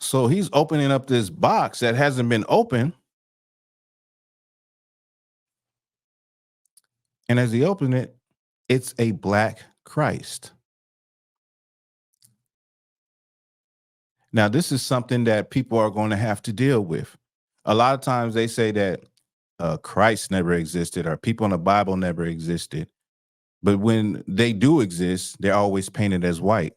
So he's opening up this box that hasn't been opened. And as he opened it, it's a black Christ. Now, this is something that people are going to have to deal with. A lot of times they say that Christ never existed or people in the Bible never existed. But when they do exist, they're always painted as white.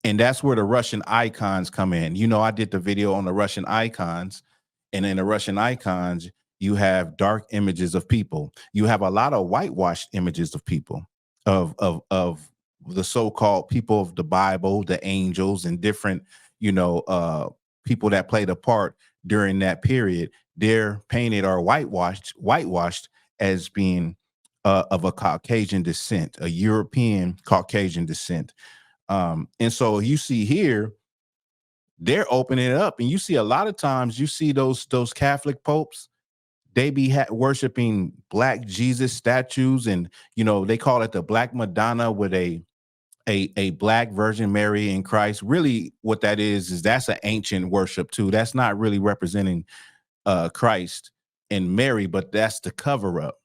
And that's where the Russian icons come in. You know, I did the video on the Russian icons, and in the Russian icons, you have dark images of people. You have a lot of whitewashed images of people, of the so-called people of the Bible, the angels, and different, people that played a part during that period. They're painted or whitewashed as being of a Caucasian descent, a European Caucasian descent. And so you see here, they're opening it up, and you see a lot of times you see those Catholic popes, they be worshiping black Jesus statues, and they call it the Black Madonna with a black Virgin Mary in Christ. Really, what that is that's an ancient worship too. That's not really representing Christ and Mary, but that's the cover up.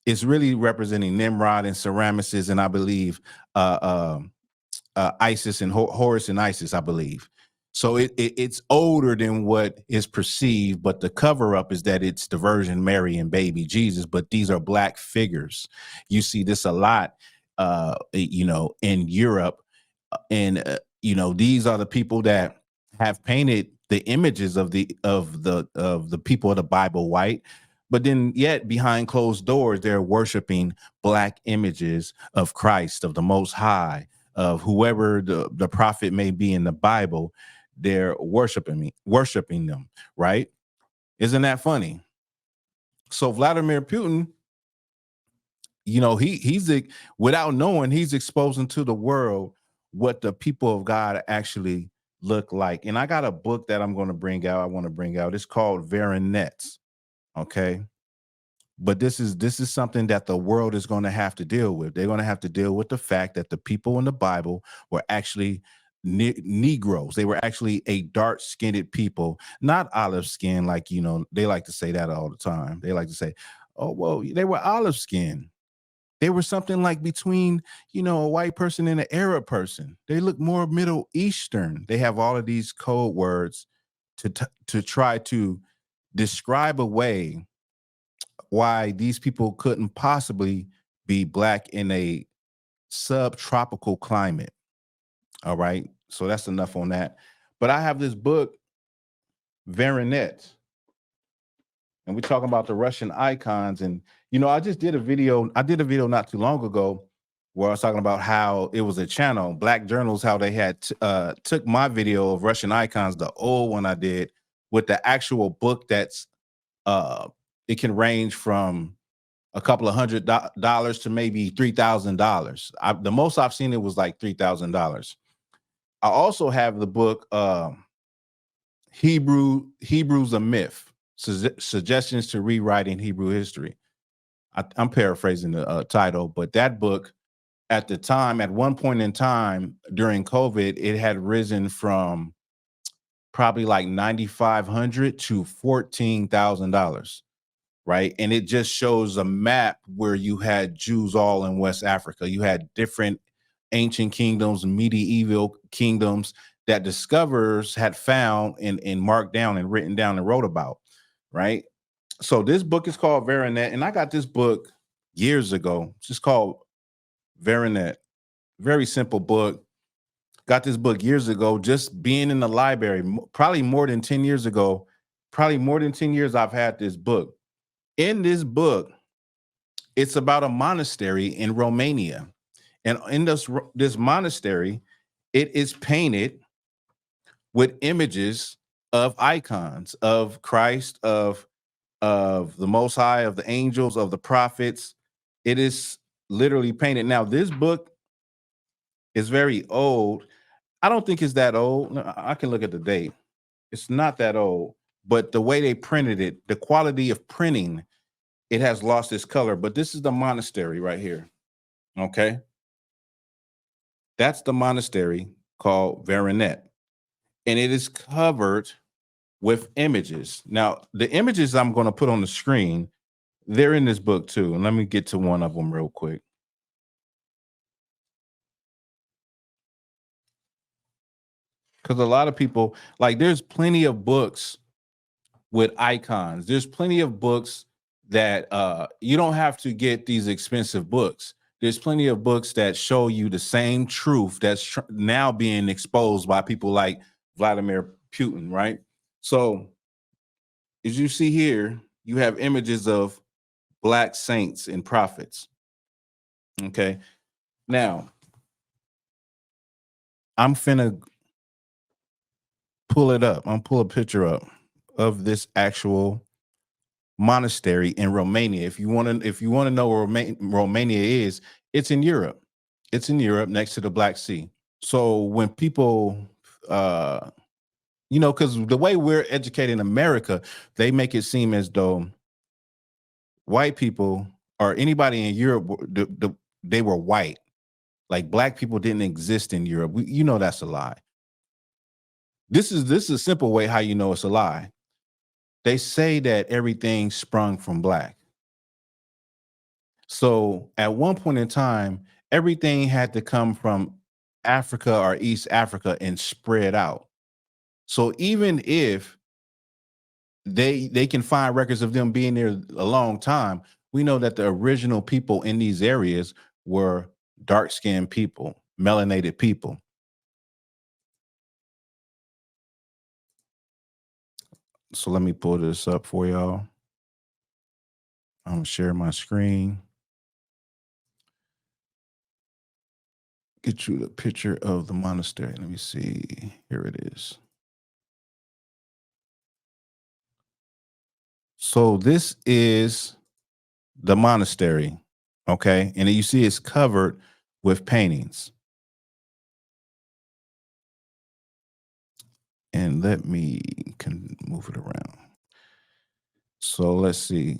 It's really representing Nimrod and Semiramis, and I believe Isis and Horus and Isis, I believe. So it's older than what is perceived, but the cover up is that it's the Virgin Mary and baby Jesus, but these are black figures. You see this a lot, in Europe, and these are the people that have painted the images of the people of the Bible white, but then yet behind closed doors they're worshiping black images of Christ, of the Most High, of whoever the prophet may be in the Bible. They're worshiping them, right? Isn't that funny? So Vladimir Putin, he's without knowing, he's exposing to the world what the people of God actually look like. And I got a book that I'm going to bring out. I want to bring out. It's called Voronet. Okay. But this is something that the world is going to have to deal with. They're going to have to deal with the fact that the people in the Bible were actually Negroes. They were actually a dark-skinned people, not olive skin, like they like to say that all the time. They like to say, "Oh, well, they were olive skin." They were something like between, a white person and an Arab person. They look more Middle Eastern. They have all of these code words to try to describe a way why these people couldn't possibly be black in a subtropical climate. All right. So that's enough on that. But I have this book, Voronet, and we're talking about the Russian icons. And, I just did a video. I did a video not too long ago where I was talking about how it was a channel, Black Journals, how they had took my video of Russian icons, the old one I did, with the actual book that's it can range from a couple of $100 to maybe $3,000. The most I've seen it was like $3,000. I also have the book Hebrews a Myth, Suggestions to Rewriting Hebrew History. I'm paraphrasing the title, but that book at the time, at one point in time during COVID, it had risen from probably like $9,500 to $14,000. Right. And it just shows a map where you had Jews all in West Africa. You had different ancient kingdoms, medieval kingdoms that discoverers had found and marked down and written down and wrote about. Right. So this book is called Voronet. And I got this book years ago. It's just called Voronet. Very simple book. Got this book years ago, just being in the library, probably more than 10 years ago. Probably more than 10 years I've had this book. In this book, it's about a monastery in Romania. And in this monastery, it is painted with images of icons of Christ, of the Most High, of the angels, of the prophets. It is literally painted. Now, this book is very old. I don't think it's that old. I can look at the date. It's not that old, but the way they printed it, the quality of printing, it has lost its color. But this is the monastery right here. Okay. That's the monastery called Voronet. and it is covered with images. Now, the images I'm going to put on the screen, they're in this book too. And let me get to one of them real quick. Because a lot of people, like, there's plenty of books with icons. There's plenty of books that you don't have to get these expensive books. There's plenty of books that show you the same truth that's now being exposed by people like Vladimir Putin, right? So, as you see here, you have images of Black saints and prophets. Okay. Now, I'm finna pull it up. I'm pull a picture up of this actual monastery in Romania. If you want to know where Romania is, it's in Europe. It's in Europe next to the Black Sea. So when people because the way we're educated in America, they make it seem as though white people or anybody in Europe, they were white. Like Black people didn't exist in Europe. That's a lie. This is a simple way how you know it's a lie. They say that everything sprung from Black. So at one point in time, everything had to come from Africa or East Africa and spread out. So even if they can find records of them being there a long time, we know that the original people in these areas were dark-skinned people, melanated people. So let me pull this up for y'all. I'm gonna share my screen. Get you the picture of the monastery. Let me see. Here it is. So this is the monastery, okay? And you see it's covered with paintings. And let me move it around. So let's see.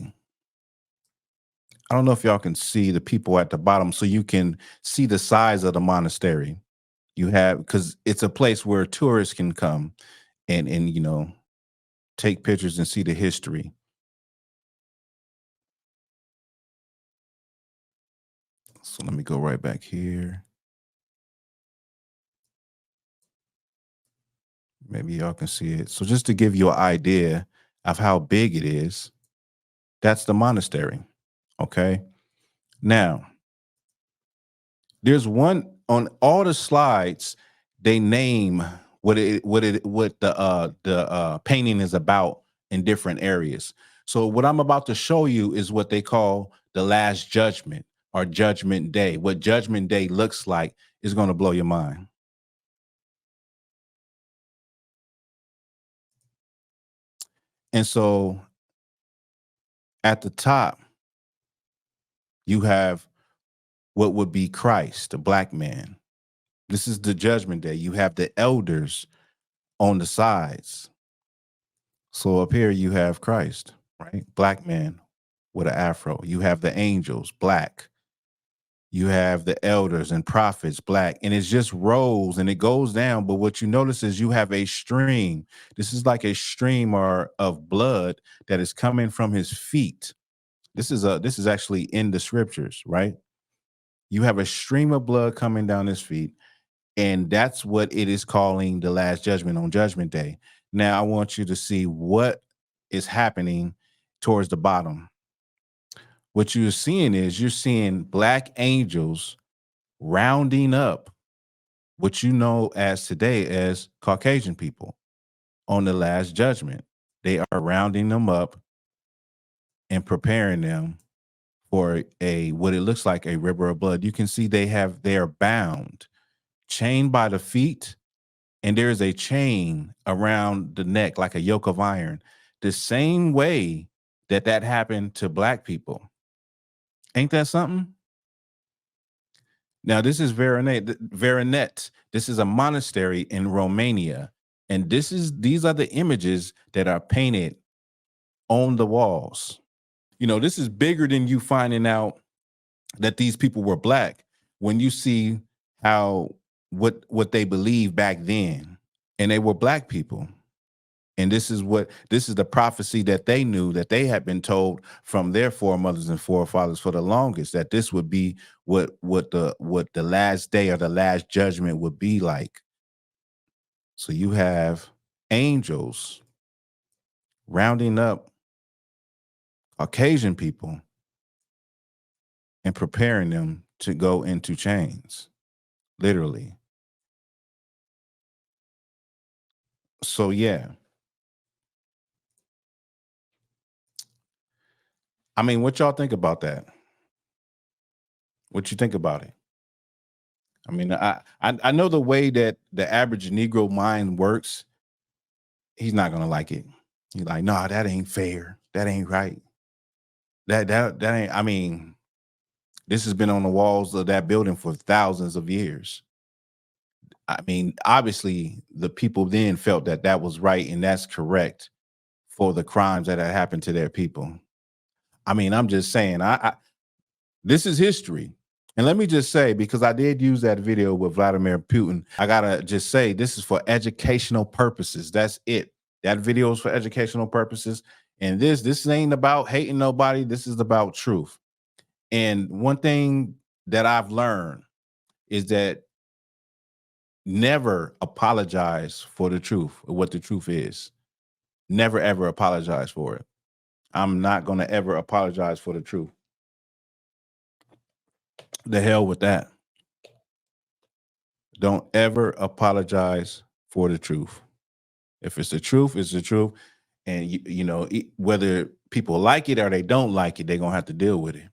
I don't know if y'all can see the people at the bottom, so you can see the size of the monastery. You have, because it's a place where tourists can come and take pictures and see the history. So let me go right back here. Maybe y'all can see it. So just to give you an idea of how big it is, that's the monastery. Okay. Now, there's one on all the slides, they name what the painting is about in different areas. So what I'm about to show you is what they call the Last Judgment or Judgment Day. What Judgment Day looks like is going to blow your mind. And so at the top, you have what would be Christ, the Black man. This is the Judgment Day. You have the elders on the sides. So up here you have Christ, right? Black man with an afro. You have the angels, Black. You have the elders and prophets, Black. And it's just rows and it goes down. But what you notice is you have a stream. This is like a stream of blood that is coming from his feet. This is actually in the scriptures, right? You have a stream of blood coming down his feet. And that's what it is calling the Last Judgment on Judgment Day. Now, I want you to see what is happening towards the bottom. What you're seeing Black angels rounding up what you know as today as Caucasian people on the Last Judgment. They are rounding them up and preparing them for what it looks like a river of blood. You can see they are bound, chained by the feet, and there is a chain around the neck like a yoke of iron, the same way that happened to Black people. Ain't that something? Now, this is Voronet. This is a monastery in Romania. And these are the images that are painted on the walls. This is bigger than you finding out that these people were Black when you see how what they believed back then. and they were black people. And this is the prophecy that they knew, that they had been told from their foremothers and forefathers for the longest, that this would be what the last day or the last judgment would be like. So you have angels rounding up Caucasian people and preparing them to go into chains, literally. So yeah. I mean, what y'all think about that? What you think about it? I mean, I know the way that the average Negro mind works. He's not gonna like it. He's like, nah, that ain't fair. That ain't right. That ain't. I mean, this has been on the walls of that building for thousands of years. I mean, obviously, the people then felt that that was right and that's correct for the crimes that had happened to their people. I mean, I'm just saying, this is history. And let me just say, because I did use that video with Vladimir Putin, I gotta just say, this is for educational purposes. That's it. That video is for educational purposes. And this ain't about hating nobody. This is about truth. And one thing that I've learned is that never apologize for the truth, or what the truth is. Never, ever apologize for it. I'm not going to ever apologize for the truth. The hell with that. Don't ever apologize for the truth. If it's the truth, it's the truth. And, you know, whether people like it or they don't like it, they're going to have to deal with it.